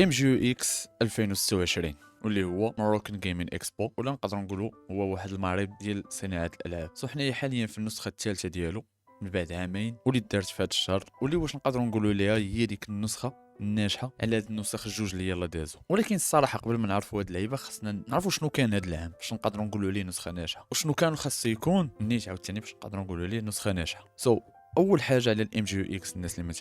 ام جي يو اكس 2026 واللي هو ماروكان جيمين اكسبو، ولا نقدروا نقولوا هو واحد المعرض ديال صناعه الالعاب. سو حنايا حاليا في النسخه الثالثه ديالو من بعد عامين، واللي دارت في هذا الشهر، واللي واش نقدروا نقولوا ليها هي ديك النسخه الناجحه على هاد النسخ الجوج اللي يلا دازوا. ولكن الصراحه قبل ما نعرفوا هاد اللعيبه خصنا نعرفوا شنو كان هاد العام باش نقدروا نقولوا ليه نسخه ناجحه، وشنو كان خاص يكون نيت عاوتاني باش نقدروا نقولوا ليه نسخه ناجحه. اول حاجه على الام جي اكس، الناس اللي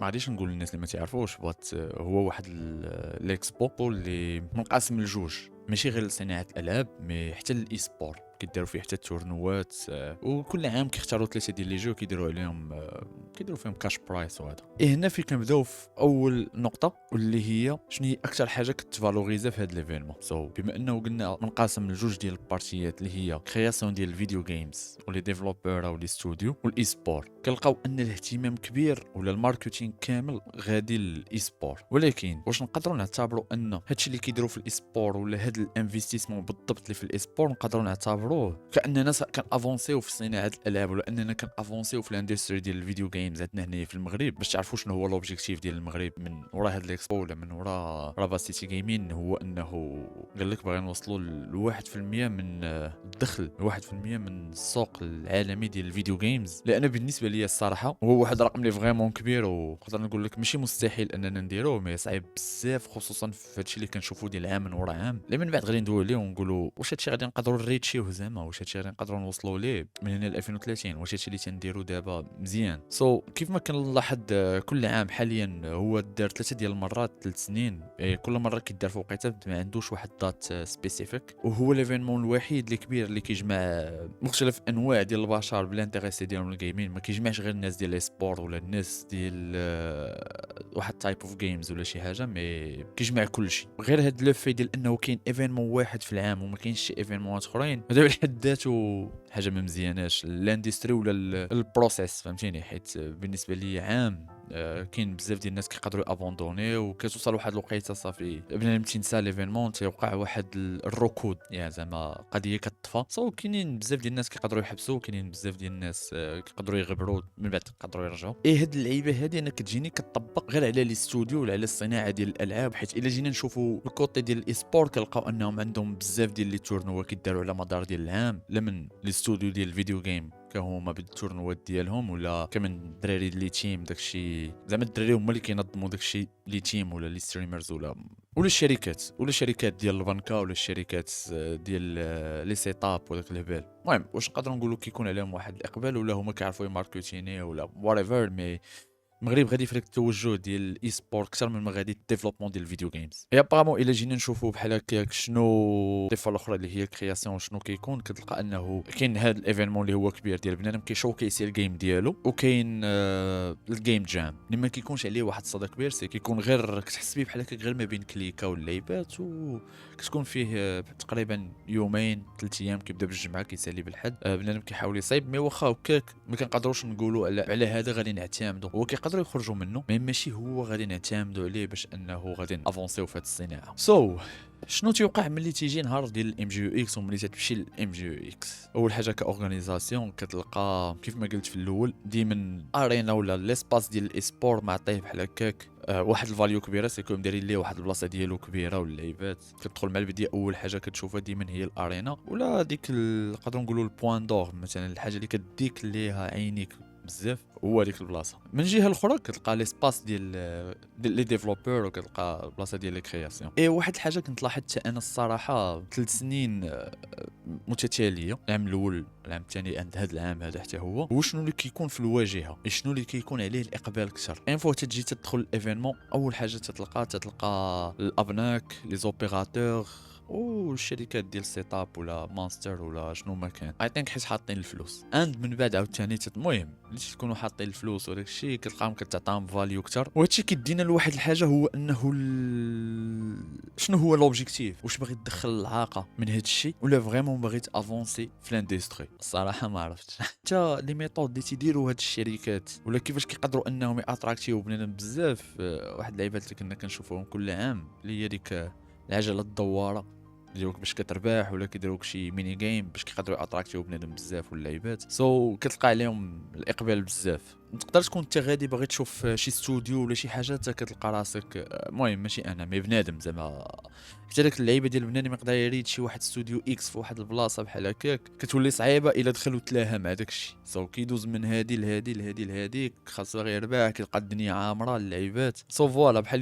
ما غاديش نقول للناس اللي ما تعرفوش، بغات هو واحد الاكسبو اللي منقسم لجوج، ماشي غير لصناعه الالعاب مي حتى للاي سبور، كيديروا فيه حتى التورنوات، وكل عام كيختاروا ثلاثه ديال لي جو كيديروا عليهم كيديروا فيهم كاش برايس. وهذا هنا فين كنبداو في اول نقطه، واللي هي شنو هي اكثر حاجه كتفالوريزا في هذا ليفينمون. بما انه قلنا منقسم لجوج ديال البارتيات اللي هي كرياسيون ديال الفيديو جيمز ولي ديفلوبر او لي ستوديو والاي سبور، كنلقاو ان الاهتمام كبير ولا الماركتينغ كامل غادي للاي سبور. ولكن واش نقدروا نعتبروا ان هادشي اللي كيديروا في الاي سبور ولا هاد الانفستيسمون بالضبط اللي في الاي سبور نقدروا نعتبروه كاننا كان افونسيو في صناعه الالعاب، ولا اننا كان افونسيو في الاندستري ديال الفيديو جيمز عندنا هنا في المغرب؟ باش تعرفوا شنو هو لوبجيكتيف ديال المغرب من وراء هاد الاكسبو ولا من وراء رافا سيتي جيمين، هو انه قال لك باغي نوصلوا ل 1% من الدخل، 1% من السوق العالمي ديال الفيديو جيمز. لان بالنسبه لي الصراحه هو واحد الرقم اللي فريمون كبير، ونقدر نقول لك ماشي مستحيل اننا نديروه، مي صعيب بزاف خصوصا في هادشي اللي كنشوفوا ديال عام من ورا عام. اللي من بعد غادي ندويو عليه ونقولوا واش هادشي غادي نقدروا نريتشيوه زعما، واش هادشي غادي نقدروا نوصلوا ليه من هنا ل 2030، واش هادشي اللي تنديروا دابا مزيان. كيف ما كنلاحظ كل عام حاليا هو دار ثلاثه ديال المرات 3 سنين، كل مره كيدار في وقيته ما عندوش واحد دات سبيسيفيك، وهو ليفينمون الوحيد اللي كبير اللي كيجمع مختلف انواع ديال البشر بلا انتريسي ديالهم الجيمين. ما كيجمعش غير الناس ديال لي سبور ولا الناس ديال واحد تايب اوف جيمز ولا شي حاجه، مي كيجمع كلشي. غير هاد لو في ديال انه كاين ايفينمون واحد في العام وما كاينش شي ايفينمونات اخرين، هذا بحد ذاته حاجه ما مزياناش الاندستري ولا البروسيس، فهمتيني؟ حيت بالنسبه لي عام كاين بزاف ديال الناس كيقدروا ابوندوني، وكتوصل واحد الوقيته صافي بنادم تنسى ليفينمون، تيوقع واحد الركود، يعني زعما قضيه كتطفى. كاينين بزاف ديال الناس كيقدروا يحبسوا، كاينين بزاف ديال الناس كيقدروا يغبروا من بعد كيقدروا يرجعوا. هاد اللعيبه هادي انا كتجيني كتطبق غير على لي ستوديو ولا على الصناعه ديال الالعاب، حيت الا جينا نشوفوا الكوتي ديال الاي سبور كنلقاو انهم عندهم بزاف ديال لي تورنوا كيداروا على مدار ديال العام، لا من لي ستوديو ديال الفيديو جيم كهما بالتورنوات ديالهم، ولا كمان الدراري اللي تيم داكشي، زعما الدراري هما اللي كينظموا داكشي لي تيم ولا لي ستريمرز ولا الشركات ديال البنكه ولا الشركات ديال لي سيتاب وداك الهبال. المهم واش نقدروا نقولوا كيكون عليهم واحد الاقبال ولا هما كيعرفوا يماركتيني ولا وات مي المغرب غادي في التوجه ديال الاي سبور اكثر من ما غادي الديفلوبمون ديال الفيديو جيمز. هي ابارامون الا جينا نشوفوا بحال هكاك شنو الضفه الاخرى اللي هي كرياسيون شنو كيكون، كتلقى انه كاين هذا الايفينمون اللي هو كبير ديال بنادم كيشوكيسي الجيم ديالو، وكاين الجيم جام اللي ما كيكونش عليه واحد الصدى كبير، سي كيكون غير كتحس بيه بحال هكاك غير ما بين كليكا واللعيبات، وكتكون فيه تقريبا يومين 3 ايام كيبدا بالجمعه كيسالي بالحد. بنادم كيحاول يصايب، مي واخا هكاك ما كنقدروش نقولوا على هذا غادي نعتمدوا، هو كيقدروا يخرجوا منه مي ماشي هو غادي نعتمدوا عليه باش انه غادي افونسيو في هذه الصناعه. شنو تيوقع ملي تيجي نهار ديال الام جي يو اكس وملي تمشي للام جي يو اكس؟ اول حاجه كاورغانيزاسيون كتلقى كيف ما قلت في الاول ديما ارينا ولا ليسباس ديال الايسبور معطيه بحال هكاك واحد الفاليو كبيره، سيكون دايرين ليه واحد البلاصه ديالو كبيره، واللعيبات كتدخل مع البدايه اول حاجه كتشوفها ديما هي الارينا ولا ديك نقدروا نقولوا البوان دور، مثلا الحاجه اللي كديك ليها عينيك بزاف هو ديك البلاصه. من جهه الاخرى كتلقى ليسباس ديال لي ديفلوبور، وكتلقى البلاصه ديال لي كرياسيون. واحد الحاجه كنت لاحظتها انا الصراحه 3 سنين متتاليه، العام الاول العام الثاني عند هذا العام هذا حتى هو شنو اللي كيكون في الواجهه، شنو اللي كيكون عليه الاقبال اكثر. فوا تجي تدخل الايفينمون اول حاجه تتلقى الابناك لي زوبيراتور والشركات ديال سيت اب ولا ماستر ولا شنو ما كان، اي ثينك حيت حاطين الفلوس من بعد عاوتاني المهم اللي تكونوا حاطين الفلوس وداك الشيء كتلقاهم كتعطاهم فاليو اكثر. وهادشي كيدينا لواحد الحاجه، هو انه شنو هو لوبجيكتيف، واش باغي تدخل العاقه من هاد الشيء ولا فريمون باغي تافونسي في الاندستري؟ الصراحه ما عرفتش حتى لي ميثود اللي تيديروا هاد الشركات ولا كيفاش كيقدروا انهم ياتراكتيو بنادم بزاف. واحد اللعيبات اللي كنا كنشوفوهم كل عام اللي هي ديك العجله الدواره ديالك باش كتربح، ولا كيديروك شي ميني جيم باش كيقدروا اتراكتيو بنادم بزاف واللعيبات. كتلقى عليهم الاقبال بزاف. تقدر تكون انت غادي باغي تشوف شي استوديو ولا شي حاجه، حتى كتلقى راسك المهم ماشي انا مي بنادم زعما، حتى داك اللعيبه ديال بنادم يقدر يريد شي واحد استوديو اكس في واحد البلاصه بحال هكاك، كتولي صعيبه الا دخل وتلاها مع داكشي. كيدوز من هادي لهادي لهادي لهاديك، خاصو غير يربح، كيلقى الدنيا عامره اللعيبات. فوالا بحال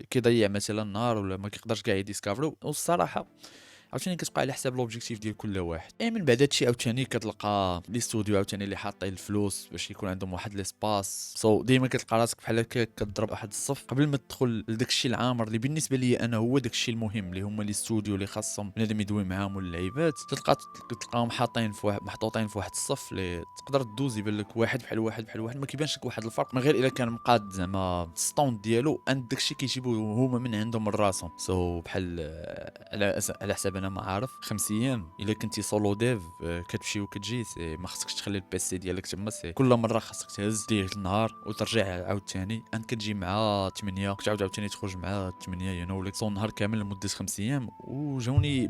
كيضيع مثلا النهار ولا ما كيقدرش كاع يديسكافرو. والصراحه عاوتاني كتبقى على حساب لوبجيكتيف ديال كل واحد. من بعد هادشي عاوتاني كتلقى لي ستوديو عاوتاني اللي حاطين الفلوس باش يكون عندهم واحد ليسباس. ديما كتلقى راسك بحال هكا كتضرب واحد الصف قبل ما تدخل لداكشي العامر اللي بالنسبه لي انا هو داكشي المهم، اللي هما لي ستوديو اللي خاصهم بنادم يدوي معاهم اللعيبات. تلقاهم محطوطين في واحد الصف اللي تقدر دوز يبان لك واحد بحال واحد بحال واحد، ما كيبانش لك واحد الفرق، من غير الا كان مقاد زعما ستوند ديالو عند داكشي كيجيبوه هما من عندهم من راسهم. بحال على حساب انا ما عارف 5 ايام الا كنتي سولو ديف كتمشي وكتجي، ما خصكش تخلي البيسي ديالك تما، كل مره خصك تهز ديك النهار وترجع عاوتاني انت كتجي مع 8 كتعاود عاوتاني تخرج مع 8 لك النهار كامل لمده 5 ايام.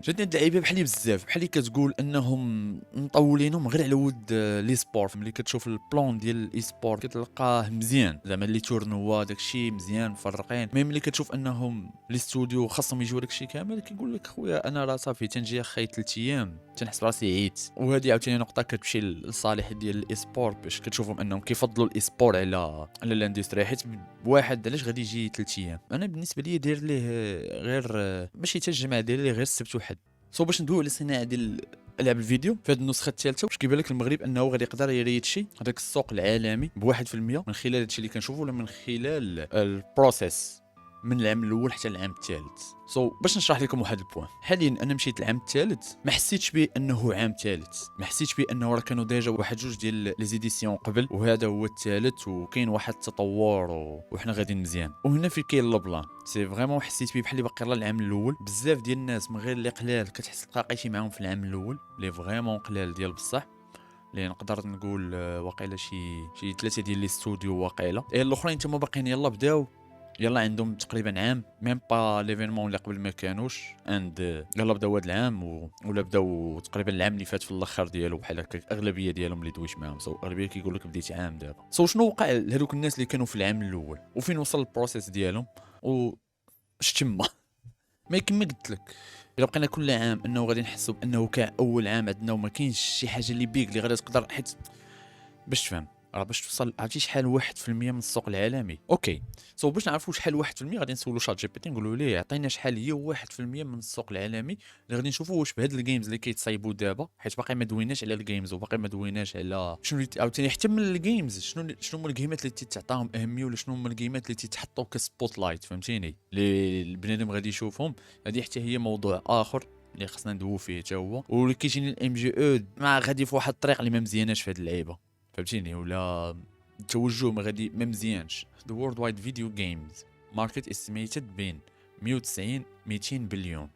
جاتني اللعيبه بحالي بزاف، بحالي كتقول انهم مطولينهم غير على ود لي سبور. ملي كتشوف البلان ديال الاي سبور كتلقاه مزيان زعما لي تورنوا داكشي مزيان مفرقين. ملي كتشوف انهم لي ستوديو خاصهم يجيو داكشي كامل كيقول لك خويا انا راه صافي تنجي اخي 3 ايام تنحس براسي عييت. وهذه عاوتاني نقطه كتمشي لصالح ديال الاي سبور، باش كتشوفهم انهم كيفضلوا الاي سبور على الاندستري. حيت واحد علاش غادي يجي 3 ايام؟ انا بالنسبه لي داير ليه غير ماشي حتى الجمعه، داير ليه غير السبت وحد. باش ندويو على الصناعه ديال العاب الفيديو في هذه النسخه الثالثه، واش كيبان لك المغرب انه غادي يقدر يريد شي هذاك السوق العالمي ب1% من خلال هادشي اللي كنشوفوا، ولا من خلال البروسيس من العام الاول حتى العام الثالث. باش نشرح لكم واحد البوان، حاليا انا مشيت العام الثالث ما حسيتش به انه عام ثالث، ما حسيتش به انه راه كانوا ديجا واحد جوج ديال لي زيديسيون قبل وهذا هو الثالث وكاين واحد التطور وحنا غاديين مزيان. وهنا في كاين البلان سي فريمون حسيت به بحال باقي العام الاول. بزاف ديال الناس من غير اللي قلال كتحس تلاقيتي معاهم في العام الاول اللي فريمون قلال ديال بصح، اللي نقدر نقول واقيلا شي 3 ديال لي ستوديو واقيلا. الاخرين تما باقيين يلا بداو، يلا عندهم تقريبا عام ميم با ليفينمون اللي قبل ما كانوش عند يلا بداو هذا العام ولا بداو تقريبا العام اللي فات في الاخر ديالو بحال هكا. اغلبيه ديالهم اللي دويت معاهم اغلبيه كيقول لك بديت عام دابا. شنو وقع لهذوك الناس اللي كانوا في العام الاول وفين وصل البروسيس ديالهم تما؟ ما كما قلت لك الا بقينا كل عام انه غادي نحسوا بانه كان اول عام عندنا وما كاينش شي حاجه اللي بيك اللي غادي تقدر، حيت باش تفهم راه باش توصل عرفتي شحال 1% من السوق العالمي. اوكي باش نعرفوا شحال 1% غادي نسولوا شات جي بي تي نقولوا ليه عطينا شحال هي 1% من السوق العالمي اللي غادي نشوفوا واش بهاد الجيمز اللي كيتصايبوا دابا، حيت باقي ما دويناش على الجيمز وباقي ما دويناش على شنو عاوتاني حتى من الجيمز شنو هما الجيمات اللي تتعطاهم اهميه، ولا شنو هما الجيمات اللي تتحطوا كسبوت لايت فهمتيني اللي البنادم غادي يشوفهم. هذه حتى هي موضوع اخر اللي خصنا ندوو فيه حتى هو. واللي كيجيني الام جي او ما غادي في واحد الطريق اللي ما مزياناش في هذه اللعيبه فهمتيني، ولا التوجه ما غادي ما مزيانش. The worldwide video games market estimated بين 190 200 بليون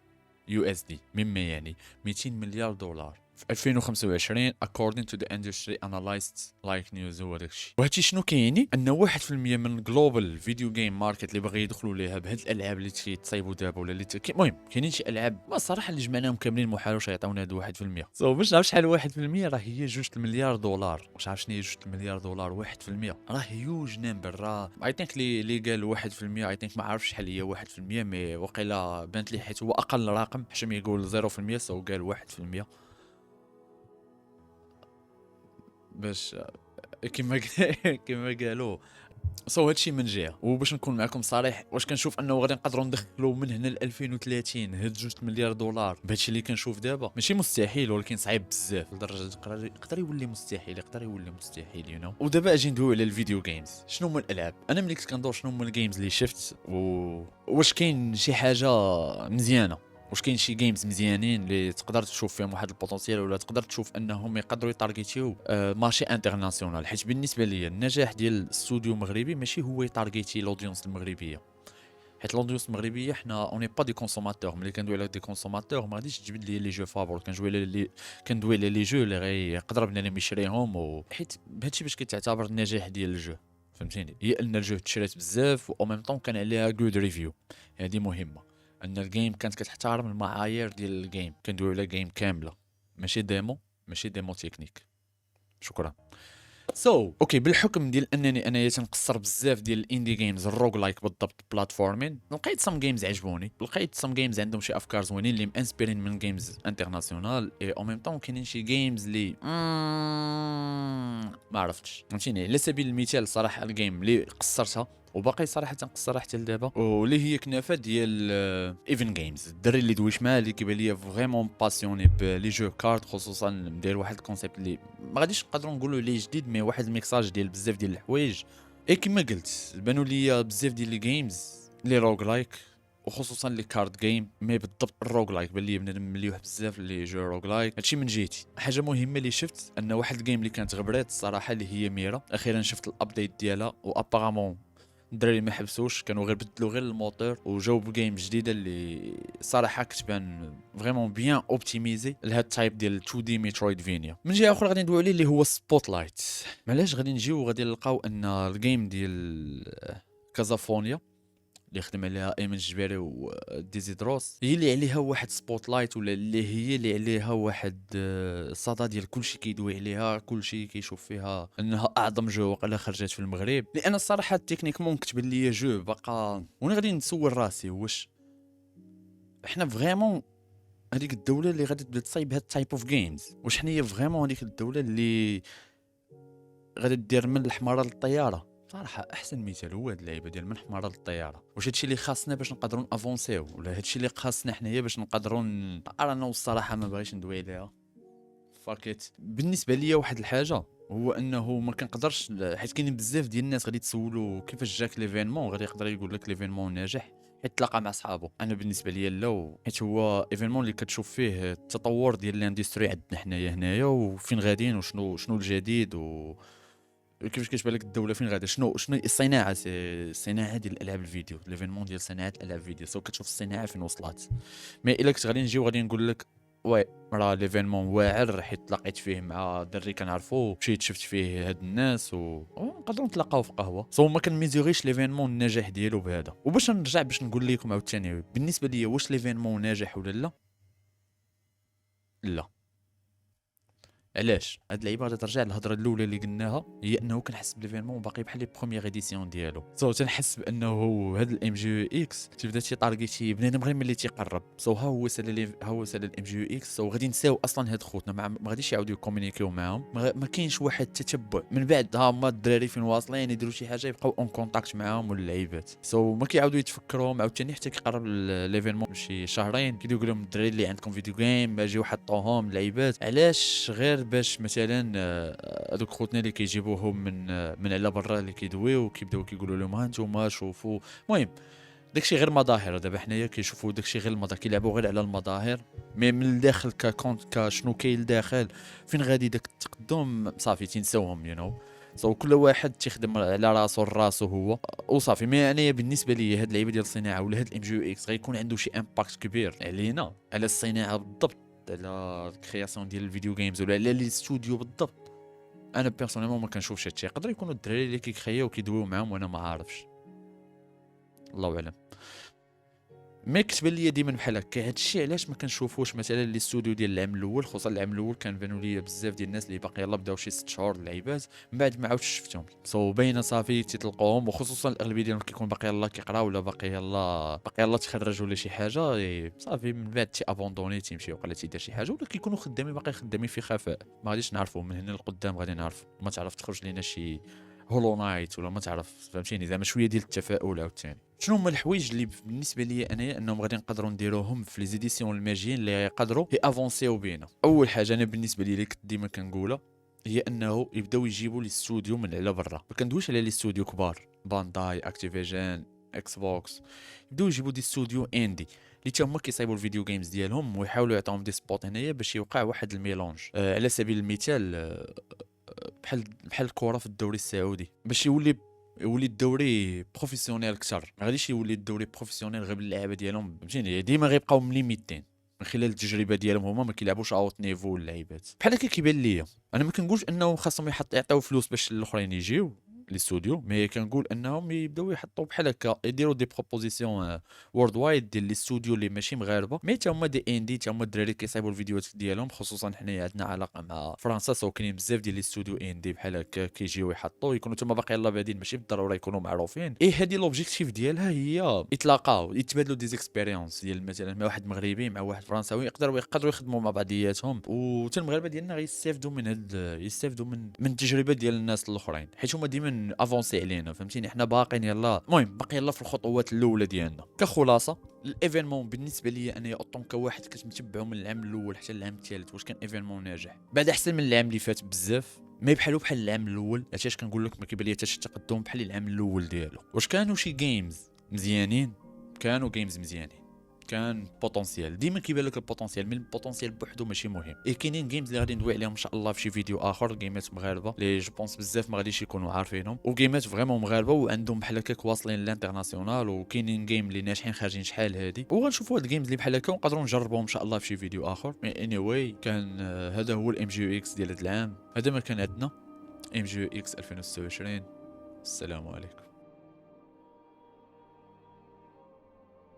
USD، مما يعني 200 مليار دولار في 2025 according to the industry analysts like news. هو داكشي وهادشي شنو كيعني ان 1% من جلوبال فيديو جيم ماركت اللي باغي يدخلوا ليها بهاد الالعاب اللي تيتصايبوا دابا ولا اللي المهم كاينين شي العاب ما الصراحه اللي جمعناهم كاملين ما حاولوش يعطيونا هاد 1%. باش نعرف شحال 1% راه هي 2 المليار دولار. واش عارف شنو هي 2 المليار دولار 1%؟ راه هيوج نمبر. راه اي ثينك اللي قال 1% اي ثينك ما عارف شحال هي 1%، مي وقيلا بانت لي حيت هو اقل رقم حشم يقول 0% قال 1%. باش كما قالوا هادشي من جهه. وباش نكون معكم صريح واش كنشوف انه غادي نقدروا ندخلوا من هنا ل 2030 هاد 2 مليار دولار بهادشي اللي كنشوف دابا؟ ماشي مستحيل ولكن صعيب بزاف لدرجه يقدر يولي مستحيل، يقدر يولي مستحيل ودابا اجي ندوي على الفيديو جيمز. شنو هما الالعاب؟ انا ملي كنت كندور شنو هما الجيمز اللي شفت واش كاين شي حاجه مزيانه، واش كاين شي جيمز مزيانين اللي تقدر تشوف فيهم واحد البوتنسيال ولا تقدر تشوف انهم يقدروا يتارجيتيو مارشي انترناسيونال. حيت بالنسبه لي النجاح ديال الاستوديو المغربي ماشي هو يتارجيتي الاودينس المغربيه، حيت الاودينس المغربيه حنا اوني با دي كونسوماتور. ملي كندوي على دي كونسوماتور ما غاديش تجبد لي لي جو فابور، كندوي على لي جو اللي غيقدر بنادم يشريهم حيت بهادشي باش كيتعتبر النجاح ديال الجو فهمتيني، هي ان الجو تشريت بزاف و ميم طون كان عليها غود ريفيو. هذه مهمه. ان الجيم كانت كتحترم المعايير ديال الجيم، كندويو على جيم كامله ماشي ديمو تكنيك. شكرا. اوكي، بالحكم ديال انني انايا تنقصر بزاف ديال الاندي جيمز الروج لايك بالضبط بلاتفورمين، لقيت سام جيمز عجبوني، لقيت سام جيمز عندهم شي افكار زوينين اللي مانسبيرين من جيمز انترناسيونال، اي او ميم طون كاينين شي جيمز اللي ما عرفتش فهمتيني. على سبيل المثال صراحه الجيم اللي قصرتها وباقي صراحه تنقصرها حتى لدابا، واللي هي كنافه ديال ايفن جيمز، الدري اللي دويش معاه اللي كيبان ليا فريمون باسيوني بلي جو كارت، خصوصا مدير واحد الكونسيبت اللي ما غاديش نقدروا نقولوا ليه جديد، مي واحد الميكساج ديال بزاف ديال الحوايج. اي كما قلت بانوا ليا بزاف ديال الجيمز لي روغ لايك، وخصوصا لي كارد جيم، مي بالضبط الروغ لايك بان لي بنادم مليوح بزاف لي جو روغ لايك. هادشي من جهتي. حاجه مهمه اللي شفت ان واحد الجيم اللي كانت غبرات الصراحه اللي هي ميرا، اخيرا شفت الابديت ديالها، وابارامون الدراري ما حبسوش، كانوا غير بدلوا غير الموتور وجاو بجيم جديده اللي صراحه كتبان فريمون بيان اوبتيميزي لهاد التايب ديال 2 دي ميترويد فينيا. من جهه اخرى غادي ندويو عليه اللي هو سبوت لايت. معلاش غادي نجيو وغادي نلقاو ان الجيم ديال كازافونيا اللي خدم عليها ايمن الجباري وديزيدروس هي اللي عليها واحد سبوت لايت، ولا اللي هي اللي عليها واحد الصدى ديال كلشي كيدوي عليها، كلشي كيشوف فيها انها اعظم جو وقيلا خرجت في المغرب. لان الصراحه التكنيكمون كتبان ليا جو باقا، وانا غادي نسول راسي واش احنا فريمون هذيك الدوله اللي غادي تبدا تصايب هاد تايب اوف جيمز، واش حنا هي فريمون هذيك الدوله اللي غادي دير من الحماره للطياره. صراحه احسن مثال هو هاد اللعيبه ديال من حماره للطياره. واش هادشي اللي خاصنا باش نقدروا افونسيو، ولا هادشي اللي خاصنا حنايا باش نقدروا انا والصراحه ما بغيتش ندوي عليها فاكيت. بالنسبه ليا واحد الحاجه هو انه ما كنقدرش، حيت كاينين بزاف ديال الناس غادي تسولوا كيفاش جاك ليفينمون، غادي يقدر يقول لك ليفينمون ناجح حيت تلاقى مع صحابه. انا بالنسبه ليا لا، حيت هو ايفينمون اللي كتشوف فيه التطور ديال الاندستري عندنا حنايا هنايا، وفين غاديين وشنو الجديد، و كيفاش كتبان لك الدوله فين غادا، شنو الصناعه، الصناعه ديال الالعاب الفيديو، ليفينمون ديال صناعه الالعاب الفيديو، سو كتشوف الصناعه فين وصلت. مي الا كنت غادي نجي وغادي نقول لك وي راه ليفينمون واعر، حيت تلاقيت فيه مع دري كنعرفو، مشيت شفت فيه هاد الناس ونقدروا نتلاقاو في قهوه، سو ما كنميزوريش ليفينمون النجاح ديالو بهذا. وباش نرجع باش نقول لكم عاوتاني بالنسبه ليا واش ليفينمون ناجح ولا لا، لا. علاش هاد اللعيبه غادي ترجع للهضره الاولى اللي قلناها، هي انه كنحس بليفينمون باقي بحال لي بروميير اديسيون ديالو، تنحس بانه هاد الام جي اكس تبدا تيطارغيتي بنادم غير ملي تيقرب، ها هو سال الام جي اكس، غادي نساو اصلا هاد خوتنا ما غاديش يعاودوا يكومونيكيو معاهم، ما كاينش واحد التتبع من بعد ها هما الدراري فين واصلين يديروا شي حاجه يبقاو اون كونتاكت معاهم ولا اللعيبات، ما كيعاودوا يتفكروهم عاوتاني حتى كيقرب ليفينمون شي شهرين كيديروا لهم الدراري اللي عندكم فيديو جيم باجيو حطوهم اللعيبات. علاش؟ غير باش مثلا هذوك خوتنا اللي كيجيبوهم من على برا اللي كيدويو وكيبداو كيقولوا لهم ها نتوما شوفوا. المهم داكشي غير مظاهر، دابا حنايا كيشوفوا داكشي غير المظاهر، كيلعبوا غير على المظاهر، مي من الداخل ككونت كشنو كاين لداخل فين غادي داك التقدم صافي تنساوهم كل واحد تيخدم على راسو هو وصافي. مي انايا بالنسبه لي هاد اللعيبه ديال الصناعه ولا هاد الام جي اكس غيكون عنده شي امباكت كبير علينا، على الصناعه بالضبط، على الكرياسيون ديال الفيديو جيمز ولا على لي استوديو بالضبط. انا بيرسونيلمون ما كنشوفش هادشي، يقدر يكونوا الدراري اللي كيخياو وكيدويو معاهم وانا ما عارفش، الله اعلم. ما كتبان ليا ديما بحال هكا. هادشي علاش ما كنشوفوش مثلا لي استوديو ديال العام الاول، خصوصا العام الاول كانوا ليا بزاف ديال الناس اللي باقي يلاه بداو شي 6 شهور اللعيبات من بعد ما عاودش شفتهم، باينه صافي تيطلقوهم، وخصوصا الاغلبيه ديالهم كيكون باقي يلاه كيقرا ولا باقي يلاه تخرج ولا شي حاجه، صافي من بعد تي ابوندوني تيمشي وقيلا تيدير شي حاجه، ولا كيكونوا خدامين باقي خدامين في خفاء، ما غاديش نعرفوا من هنا لقدام، غادي نعرف ما تعرف تخرج لينا شي هولو نايت ولا ما تعرف، فهمتيني زعما شويه ديال التفاؤل عاوتاني. شنو هما الحوايج اللي بالنسبه لي انايا انهم غادي نقدروا نديروهم في لي زيديسيون الماجيين اللي يقدروا افونسيو بينا؟ اول حاجه انا بالنسبه لي اللي كنت ديما كنقولها هي انه يبداو يجيبوا لي استوديو من على برا، ما كندويش على لي استوديو كبار بانداي اكتيفيجن اكس بوكس، يبداو يجيبوا دي استوديو اندي اللي تا هما كيصايبوا الفيديو جيمز ديالهم ويحاولوا يعطيهم دي سبوت هنايا باش يوقع واحد الميلونج. على سبيل المثال بحال الكره في الدوري السعودي، باش يولي الدوري بروفيسيونيل اكثر، ما غاديش يولي الدوري بروفيسيونيل غير باللعابه ديالهم، فهمتيني ديما غيبقاو مليميتين من خلال التجربه ديالهم، هما ما كيلعبوش اوت نيفو اللعيبات بحال هكا. كيبان ليا انا ما كنقولش انه خاصهم يعطيو فلوس باش الاخرين يجيو، لي ستوديو، مي كنقول انهم يبداو يحطوا بحال هكا يديروا دي بروبوزيسيون وورد وايد ديال لي ستوديو اللي ماشي مغاربه، مي تا هما دي اندي، تا هما الدراري كيصايبوا الفيديوهات ديالهم. خصوصا حنايا عندنا علاقه مع فرنسا، سو كاينين بزاف ديال لي ستوديو اندي بحال هكا كيجيو يحطوا، يكونوا تما باقي يلاه بادين، ماشي بالضروره يكونوا معروفين. اي هذه لوبجيكتيف ديالها هي يتلاقاو يتبادلوا دي زيكسبيريونس ديال مثلا مع واحد مغربي مع واحد فرنساوي، يقدروا يخدموا مع بعضياتهم، وتا المغاربه ديالنا غيستافدوا من هاد، يستافدوا من التجربه ديال الناس الاخرين، حيت هما ديما افونسي علينا، فهمتيني. حنا باقيين يلا، المهم باقي يلا في الخطوات الاولى ديالنا. كخلاصه الايفينمون بالنسبه لي انا اطون كواحد كتمتبعو من العام الاول حتى العام الثالث، واش كان ايفينمون ناجح بعد احسن من العام اللي فات بزاف، ما بحالو بحال العام الاول. علاش كنقول لك ما كيبان لي حتى شي تقدم بحال العام الاول ديالو. واش كانوا شي جيمز مزيانين؟ كانوا جيمز مزيانين، كان بوتونسيال، ديما كيبان لك البوتونسيال، من البوتونسيال بوحدو ماشي مهم. كاينين جيمز اللي غادي ندوي عليهم ان شاء الله في شي فيديو اخر، جيمات مغاربه اللي جو بونس بزاف ما غاديش يكونوا عارفينهم، وجيمات فريمون مغاربه وعندهم بحال هكاك واصلين للانترناسيونال، وكاينين جيم اللي ناجحين خارجين شحال هادي، وغنشوفوا هاد الجيمز اللي بحال هكا ونقدروا نجربوهم ان شاء الله في شي فيديو اخر. مي اني واي كان هذا هو الام جي اكس ديال هاد العام، هذا ما كان عندنا ام جي اكس 2026. السلام عليكم.